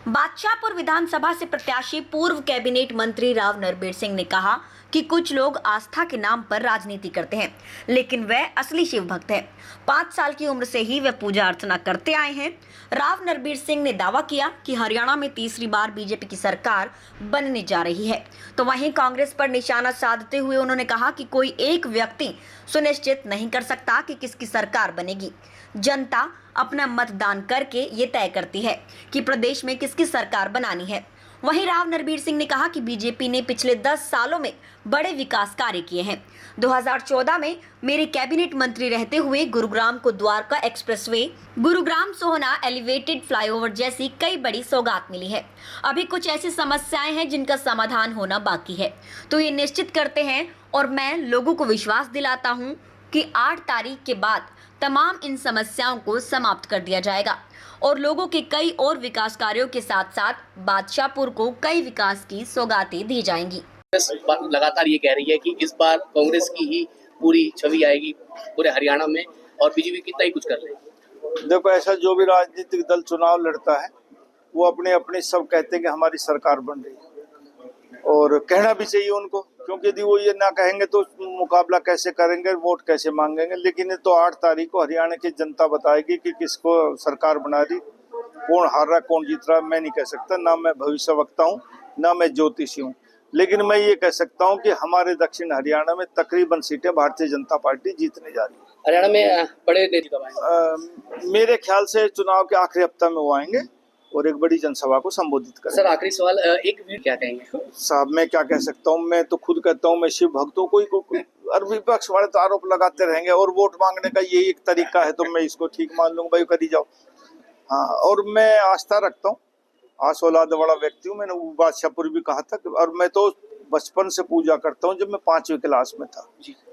बादशाहपुर विधानसभा से प्रत्याशी पूर्व कैबिनेट मंत्री राव नरबीर सिंह ने कहा कि कुछ लोग आस्था के नाम पर राजनीति करते हैं, लेकिन वह असली शिव भक्त है। 5 साल की उम्र से ही वह पूजा अर्चना करते आए हैं। राव नरबीर सिंह ने दावा किया कि हरियाणा में तीसरी बार बीजेपी की सरकार बनने जा रही है, तो वहीं कांग्रेस पर निशाना साधते हुए उन्होंने कहा कि कोई एक व्यक्ति सुनिश्चित नहीं कर सकता कि किसकी सरकार बनेगी। जनता अपना मतदान करके ये तय करती है कि प्रदेश में किसकी सरकार बनानी है। वहीं राव नरबीर सिंह ने कहा कि बीजेपी ने पिछले 10 सालों में बड़े विकास कार्य किए हैं। 2014 में मेरे कैबिनेट मंत्री रहते हुए गुरुग्राम को द्वारका एक्सप्रेसवे, गुरुग्राम सोहना एलिवेटेड फ्लाईओवर जैसी कई बड़ी सौगात मिली है। अभी कुछ ऐसी समस्याएं हैं जिनका समाधान होना बाकी है, तो ये निश्चित करते हैं और मैं लोगों को विश्वास दिलाता हूँ कि 8 तारीख के बाद तमाम इन समस्याओं को समाप्त कर दिया जाएगा और लोगों के कई और विकास कार्यों के साथ साथ बादशाहपुर को कई विकास की सौगातें दी जाएंगी। लगातार ये कह रही है कि इस बार कांग्रेस की ही पूरी छवि आएगी पूरे हरियाणा में और बीजेपी कितना ही कुछ कर रही है। देखो, ऐसा जो भी राजनीतिक दल चुनाव लड़ता है वो अपने अपने सब कहते हैं कि हमारी सरकार बन रही है, और कहना भी चाहिए उनको, क्योंकि यदि वो ये ना कहेंगे तो मुकाबला कैसे करेंगे, वोट कैसे मांगेंगे। लेकिन ये तो 8 तारीख को हरियाणा की जनता बताएगी कि किसको सरकार बना रही, कौन हार रहा कौन जीत रहा। मैं नहीं कह सकता, ना मैं भविष्यवक्ता हूँ ना मैं ज्योतिषी हूँ, लेकिन मैं ये कह सकता हूँ कि हमारे दक्षिण हरियाणा में तकरीबन सीटें भारतीय जनता पार्टी जीतने जा रही है। हरियाणा में बड़े नेता कब आएंगे? मेरे ख्याल से चुनाव के आखिरी हफ्ता में वो आएंगे और एक बड़ी जनसभा को संबोधित करेंगे। सर, आखिरी सवाल, एक वीर क्या कहेंगे? साहब, मैं क्या कह सकता हूँ, मैं तो खुद कहता हूँ मैं शिव भक्त हूँ। कोई और विपक्ष वाले तो आरोप लगाते रहेंगे और वोट मांगने का यही एक तरीका है, तो मैं इसको ठीक मान लूंगा, भाई करी जाओ। हाँ, और मैं आस्था रखता हूँ, आस औलाद वाला व्यक्ति हूँ। मैंने बादशाहपुर भी कहा था, और मैं तो बचपन से पूजा करता हूँ, जब मैं 5वीं क्लास में था।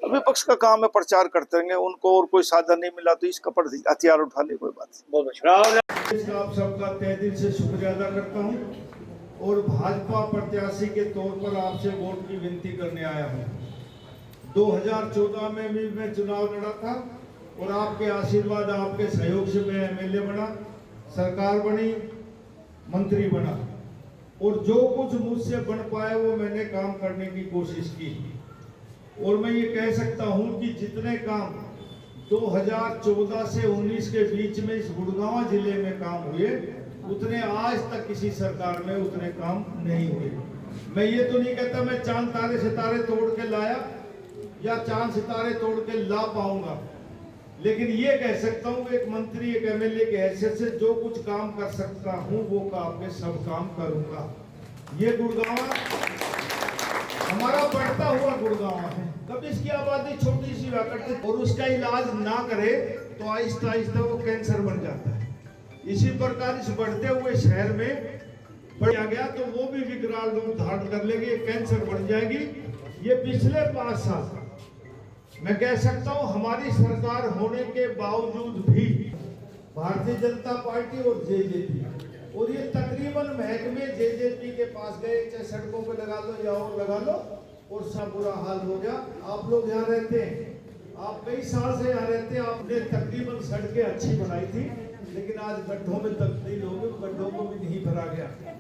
विपक्ष का काम है प्रचार करते रहेंगे, उनको और कोई साधन नहीं मिला तो इसका पर हथियार उठा ले, कोई बात नहीं। आप सबका तहे दिल से शुक्रिया अदा करता हूं और भाजपा प्रत्याशी के तौर पर आपसे वोट की विनती करने आया हूं। 2014 में भी मैं चुनाव लड़ा था और आपके आशीर्वाद, आपके सहयोग से मैं एमएलए बना, सरकार बनी, मंत्री बना, और जो कुछ मुझसे बन पाया वो मैंने काम करने की कोशिश की। और मैं ये कह सकता हूं कि जितने काम 2014 से 19 के बीच में इस गुड़गांव जिले में काम हुए, उतने आज तक किसी सरकार में उतने काम नहीं हुए। मैं ये तो नहीं कहता मैं चांद तारे सितारे तोड़ के लाया या चांद सितारे तोड़ के ला पाऊंगा, लेकिन ये कह सकता हूँ एक मंत्री, एक एमएलए के हैसियत से जो कुछ काम कर सकता हूँ वो काम के सब काम करूंगा। ये गुड़गांव हमारा बढ़ता हुआ गुड़गांव है। कभी इसकी आबादी छोटी सी हुआ करती और उसका इलाज ना करे तो आहिस्ता आहिस्ता वो कैंसर बन जाता है। इसी प्रकार इस बढ़ते हुए शहर में बढ़ गया तो वो भी विकराल रूप धारण कर लेगी, कैंसर बढ़ जाएगी। ये पिछले 5 साल मैं कह सकता हूँ हमारी सरकार होने के बावजूद भी भारतीय जनता पार्टी और जेजेपी, और ये तकरीबन महकमे जेजेपी के पास गए, चाहे सड़कों पे लगा लो या और लगा लो, और सब बुरा हाल हो गया। आप लोग यहाँ रहते हैं, आप कई साल से यहाँ रहते हैं, आपने तकरीबन सड़कें अच्छी बनाई थी, लेकिन आज गड्ढों में तब्दील हो गई, गड्ढों को भी नहीं भरा गया।